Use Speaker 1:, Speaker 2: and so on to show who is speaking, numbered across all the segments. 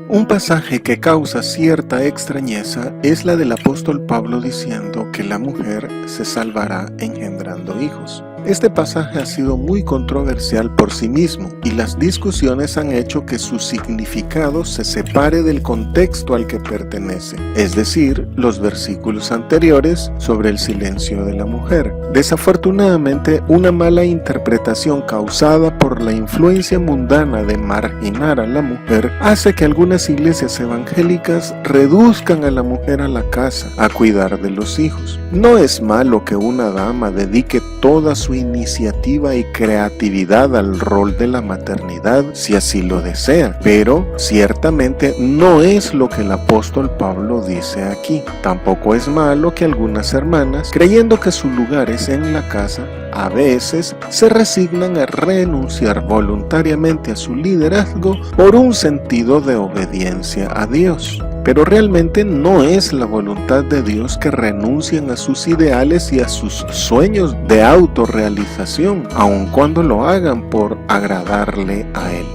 Speaker 1: Un pasaje que causa cierta extrañeza es la del apóstol Pablo diciendo que la mujer se salvará engendrando hijos. Este pasaje ha sido muy controversial por sí mismo y las discusiones han hecho que su significado se separe del contexto al que pertenece, es decir, los versículos anteriores sobre el silencio de la mujer. Desafortunadamente, una mala interpretación causada por la influencia mundana de marginar a la mujer hace que algunas iglesias evangélicas reduzcan a la mujer a la casa, a cuidar de los hijos. No es malo que una dama dedique toda su iniciativa y creatividad al rol de la maternidad si así lo desea, pero ciertamente no es lo que el apóstol Pablo dice aquí. Tampoco es malo que algunas hermanas, creyendo que su lugar es en la casa, a veces se resignan a renunciar voluntariamente a su liderazgo por un sentido de obediencia a Dios. Pero realmente no es la voluntad de Dios que renuncien a sus ideales y a sus sueños de autorrealización, aun cuando lo hagan por agradarle a Él.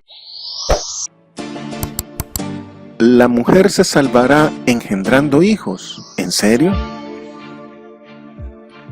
Speaker 1: La mujer se salvará engendrando hijos. ¿En serio?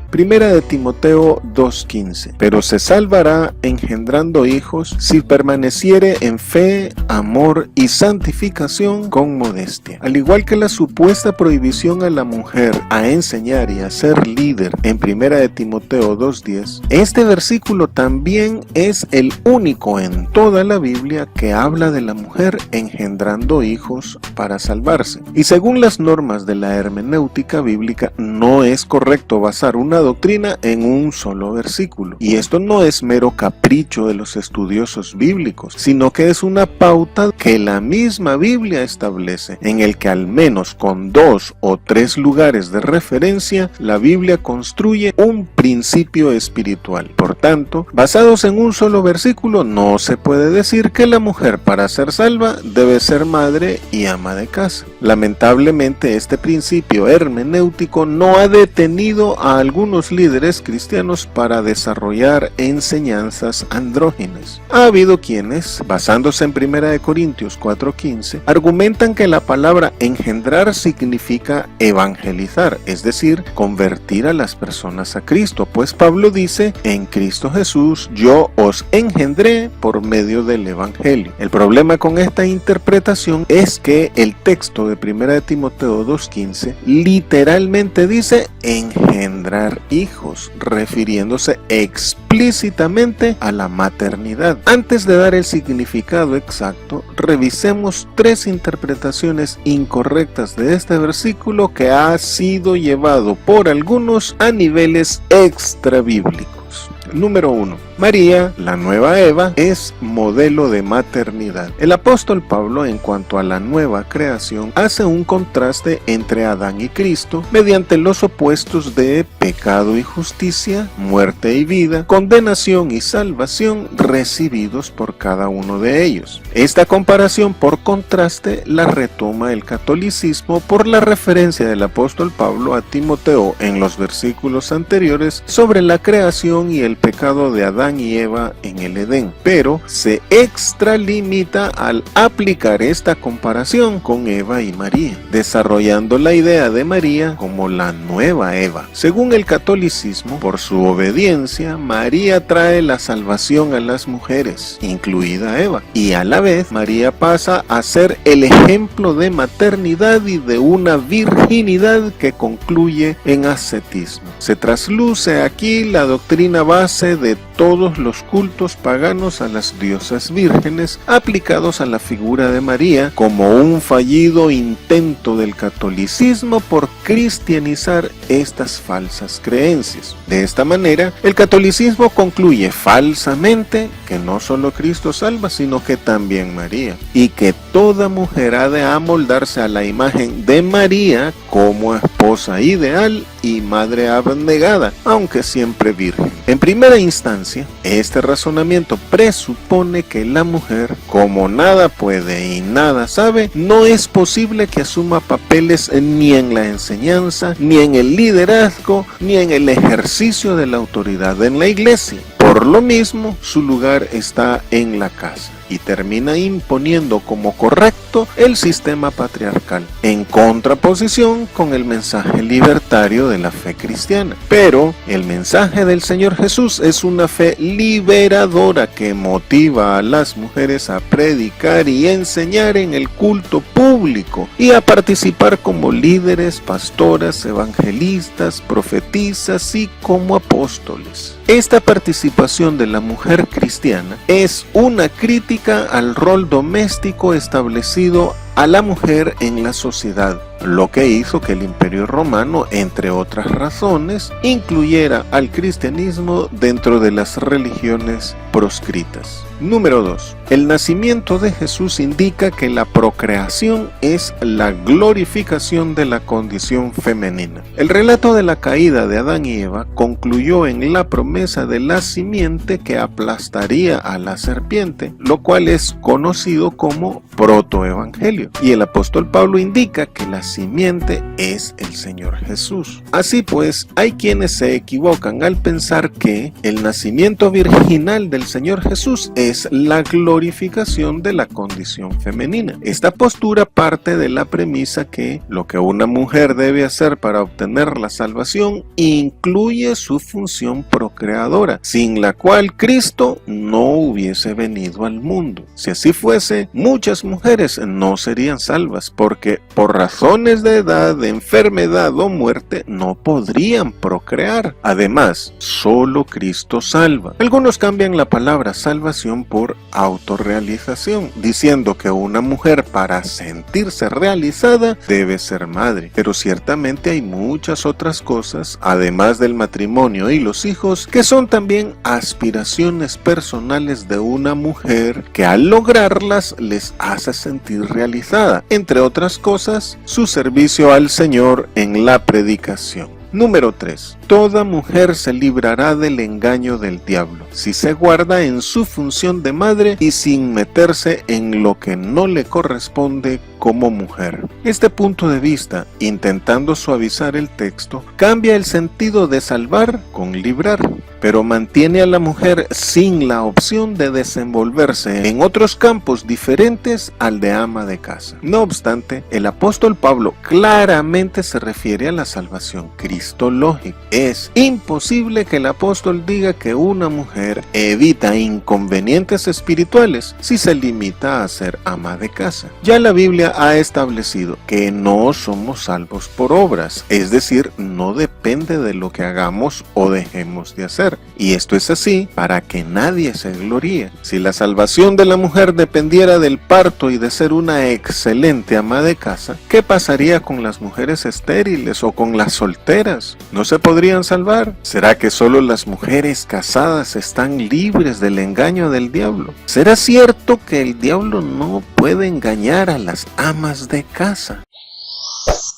Speaker 1: Primera de Timoteo 2:15. Pero se salvará engendrando hijos si permaneciere en fe, amor y santificación con modestia. Al igual que la supuesta prohibición a la mujer a enseñar y a ser líder en Primera de Timoteo 2:10, este versículo también es el único en toda la Biblia que habla de la mujer engendrando hijos para salvarse. Y según las normas de la hermenéutica bíblica, no es correcto basar una doctrina en un solo versículo. Y esto no es mero capricho de los estudiosos bíblicos, sino que es una pauta que la misma Biblia establece, en el que al menos con 2 o 3 lugares de referencia, la Biblia construye un principio espiritual. Por tanto, basados en un solo versículo, no se puede decir que la mujer para ser salva debe ser madre y ama de casa. Lamentablemente, este principio hermenéutico no ha detenido a algunos líderes cristianos para desarrollar enseñanzas andróginas. Ha habido quienes, basándose en 1 Corintios 4:15, argumentan que la palabra engendrar significa evangelizar, es decir, convertir a las personas a Cristo, pues Pablo dice, en Cristo Jesús yo os engendré por medio del evangelio. El problema con esta interpretación es que el texto de 1 Timoteo 2:15 literalmente dice engendrar hijos, refiriéndose explícitamente a la maternidad. Antes de dar el significado exacto, revisemos 3 interpretaciones incorrectas de este versículo que ha sido llevado por algunos a niveles extrabíblicos. Número 1. María, la nueva Eva, es modelo de maternidad. El apóstol Pablo, en cuanto a la nueva creación, hace un contraste entre Adán y Cristo mediante los opuestos de pecado y justicia, muerte y vida, condenación y salvación recibidos por cada uno de ellos. Esta comparación por contraste la retoma el catolicismo por la referencia del apóstol Pablo a Timoteo en los versículos anteriores sobre la creación y el pecado de Adán y Eva en el Edén, pero se extralimita al aplicar esta comparación con Eva y María, desarrollando la idea de María como la nueva Eva. Según el catolicismo, por su obediencia, María trae la salvación a las mujeres, incluida Eva, y a la vez María pasa a ser el ejemplo de maternidad y de una virginidad que concluye en ascetismo. Se trasluce aquí la doctrina base de todos los cultos paganos a las diosas vírgenes aplicados a la figura de María como un fallido intento del catolicismo por cristianizar estas falsas creencias. De esta manera, el catolicismo concluye falsamente que no solo Cristo salva, sino que también María, y que toda mujer ha de amoldarse a la imagen de María como esposa ideal y madre abnegada, aunque siempre virgen. En primera instancia, este razonamiento presupone que la mujer, como nada puede y nada sabe, no es posible que asuma papeles ni en la enseñanza, ni en el liderazgo, ni en el ejercicio de la autoridad en la iglesia. Por lo mismo, su lugar está en la casa. y termina imponiendo como correcto el sistema patriarcal, en contraposición con el mensaje libertario de la fe cristiana. Pero el mensaje del Señor Jesús es una fe liberadora que motiva a las mujeres a predicar y enseñar en el culto público y a participar como líderes, pastoras, evangelistas, profetisas y como apóstoles. Esta participación de la mujer cristiana es una crítica al rol doméstico establecido a la mujer en la sociedad, lo que hizo que el Imperio Romano, entre otras razones, incluyera al cristianismo dentro de las religiones proscritas. Número 2. El nacimiento de Jesús indica que la procreación es la glorificación de la condición femenina. El relato de la caída de Adán y Eva concluyó en la promesa de la simiente que aplastaría a la serpiente, lo cual es conocido como protoevangelio. Y el apóstol Pablo indica que la simiente es el Señor Jesús. Así pues, hay quienes se equivocan al pensar que el nacimiento virginal del Señor Jesús es la glorificación de la condición femenina. Esta postura parte de la premisa que lo que una mujer debe hacer para obtener la salvación incluye su función procreadora, sin la cual Cristo no hubiese venido al mundo. Si así fuese, muchas mujeres no serían salvas, porque por razones de edad, de enfermedad o muerte no podrían procrear. Además, solo Cristo salva. Algunos cambian la palabra salvación por autorrealización, diciendo que una mujer para sentirse realizada debe ser madre. Pero ciertamente hay muchas otras cosas, además del matrimonio y los hijos, que son también aspiraciones personales de una mujer que al lograrlas les hace sentir realizada. Entre otras cosas, su servicio al Señor en la predicación. Número 3. Toda mujer se librará del engaño del diablo si se guarda en su función de madre y sin meterse en lo que no le corresponde como mujer. Este punto de vista, intentando suavizar el texto, cambia el sentido de salvar con librar, pero mantiene a la mujer sin la opción de desenvolverse en otros campos diferentes al de ama de casa. No obstante, el apóstol Pablo claramente se refiere a la salvación cristológica. Es imposible que el apóstol diga que una mujer evita inconvenientes espirituales si se limita a ser ama de casa. Ya la Biblia ha establecido que no somos salvos por obras, es decir, no depende de lo que hagamos o dejemos de hacer. Y esto es así para que nadie se gloríe. Si la salvación de la mujer dependiera del parto y de ser una excelente ama de casa, ¿qué pasaría con las mujeres estériles o con las solteras? ¿No se podrían salvar? ¿Será que solo las mujeres casadas están libres del engaño del diablo? ¿Será cierto que el diablo no puede engañar a las amas de casa?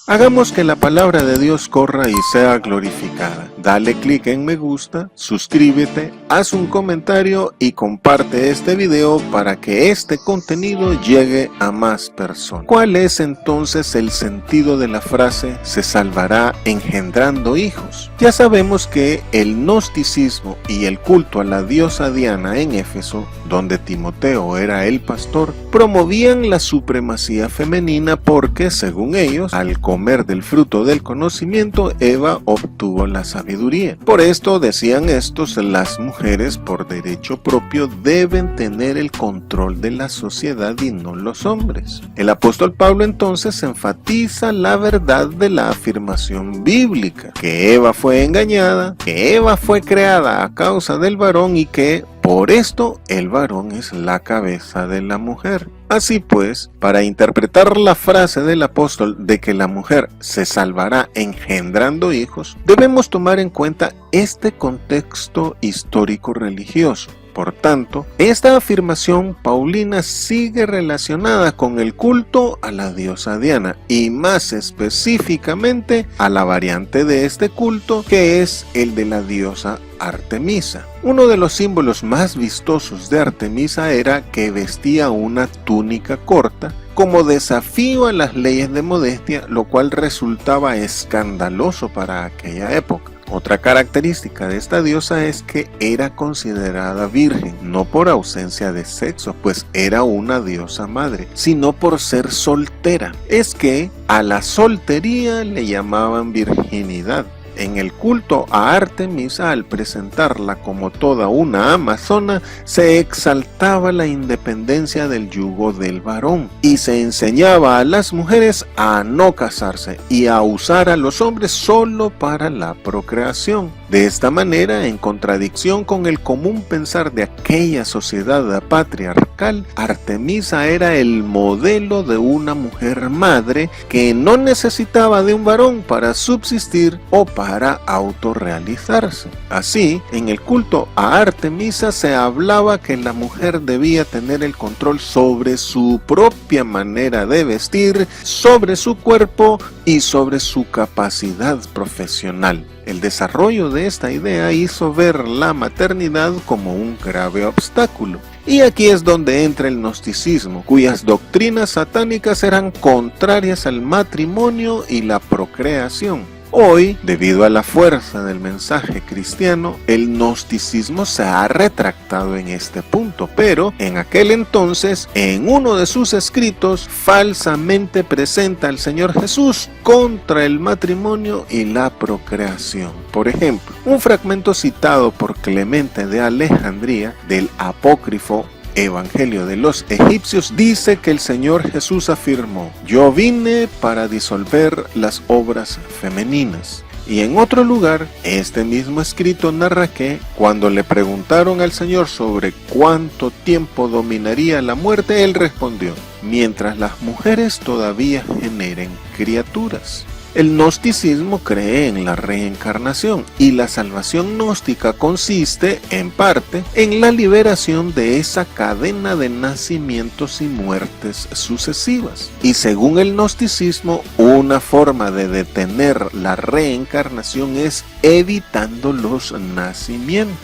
Speaker 1: Hagamos que la palabra de Dios corra y sea glorificada. Dale clic en me gusta, suscríbete, haz un comentario y comparte este video para que este contenido llegue a más personas. ¿Cuál es entonces el sentido de la frase "se salvará engendrando hijos"? Ya sabemos que el gnosticismo y el culto a la diosa Diana en Éfeso, donde Timoteo era el pastor, promovían la supremacía femenina porque, según ellos, al comer del fruto del conocimiento, Eva obtuvo la sabiduría. Por esto, decían estos, las mujeres por derecho propio deben tener el control de la sociedad y no los hombres. El apóstol Pablo entonces enfatiza la verdad de la afirmación bíblica, que Eva fue engañada, que Eva fue creada a causa del varón y que por esto el varón es la cabeza de la mujer. Así pues, para interpretar la frase del apóstol de que la mujer se salvará engendrando hijos, debemos tomar en cuenta este contexto histórico religioso. Por tanto, esta afirmación paulina sigue relacionada con el culto a la diosa Diana y más específicamente a la variante de este culto que es el de la diosa Artemisa. Uno de los símbolos más vistosos de Artemisa era que vestía una túnica corta como desafío a las leyes de modestia, lo cual resultaba escandaloso para aquella época. Otra característica de esta diosa es que era considerada virgen, no por ausencia de sexo, pues era una diosa madre, sino por ser soltera. Es que a la soltería le llamaban virginidad. En el culto a Artemisa, al presentarla como toda una amazona, se exaltaba la independencia del yugo del varón y se enseñaba a las mujeres a no casarse y a usar a los hombres solo para la procreación. De esta manera, en contradicción con el común pensar de aquella sociedad patriarcal, Artemisa era el modelo de una mujer madre que no necesitaba de un varón para subsistir o para autorrealizarse. Así, en el culto a Artemisa se hablaba que la mujer debía tener el control sobre su propia manera de vestir, sobre su cuerpo y sobre su capacidad profesional. El desarrollo de esta idea hizo ver la maternidad como un grave obstáculo. Y aquí es donde entra el gnosticismo, cuyas doctrinas satánicas eran contrarias al matrimonio y la procreación. Hoy, debido a la fuerza del mensaje cristiano, el gnosticismo se ha retractado en este punto, pero en aquel entonces, en uno de sus escritos, falsamente presenta al Señor Jesús contra el matrimonio y la procreación. Por ejemplo, un fragmento citado por Clemente de Alejandría del apócrifo Evangelio de los Egipcios dice que el Señor Jesús afirmó: yo vine para disolver las obras femeninas. Y en otro lugar, este mismo escrito narra que, cuando le preguntaron al Señor sobre cuánto tiempo dominaría la muerte, él respondió: mientras las mujeres todavía generen criaturas. El gnosticismo cree en la reencarnación y la salvación gnóstica consiste, en parte, en la liberación de esa cadena de nacimientos y muertes sucesivas. Y según el gnosticismo, una forma de detener la reencarnación es evitando los nacimientos.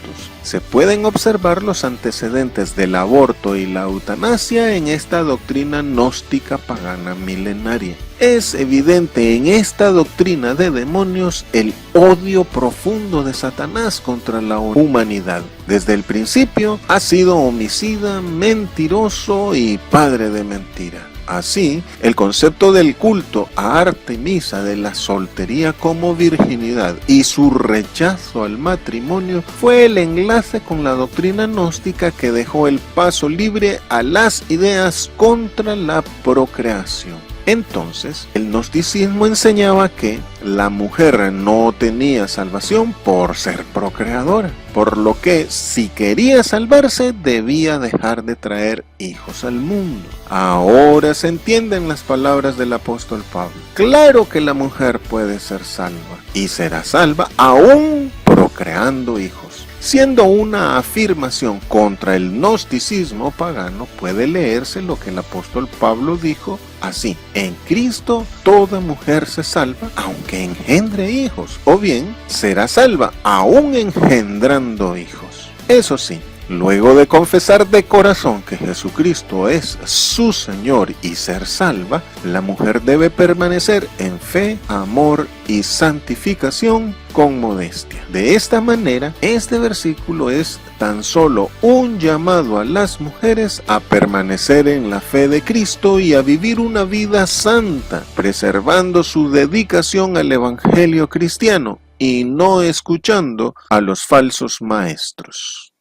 Speaker 1: Se pueden observar los antecedentes del aborto y la eutanasia en esta doctrina gnóstica pagana milenaria. Es evidente en esta doctrina de demonios el odio profundo de Satanás contra la humanidad. Desde el principio ha sido homicida, mentiroso y padre de mentira. Así, el concepto del culto a Artemisa, de la soltería como virginidad y su rechazo al matrimonio fue el enlace con la doctrina gnóstica que dejó el paso libre a las ideas contra la procreación. Entonces, el gnosticismo enseñaba que la mujer no tenía salvación por ser procreadora, por lo que si quería salvarse debía dejar de traer hijos al mundo. Ahora se entienden las palabras del apóstol Pablo. Claro que la mujer puede ser salva y será salva aún procreando hijos. Siendo una afirmación contra el gnosticismo pagano, puede leerse lo que el apóstol Pablo dijo así: en Cristo toda mujer se salva aunque engendre hijos, o bien será salva aún engendrando hijos. Eso sí, luego de confesar de corazón que Jesucristo es su Señor y ser salva, la mujer debe permanecer en fe, amor y santificación con modestia. De esta manera, este versículo es tan solo un llamado a las mujeres a permanecer en la fe de Cristo y a vivir una vida santa, preservando su dedicación al Evangelio cristiano y no escuchando a los falsos maestros.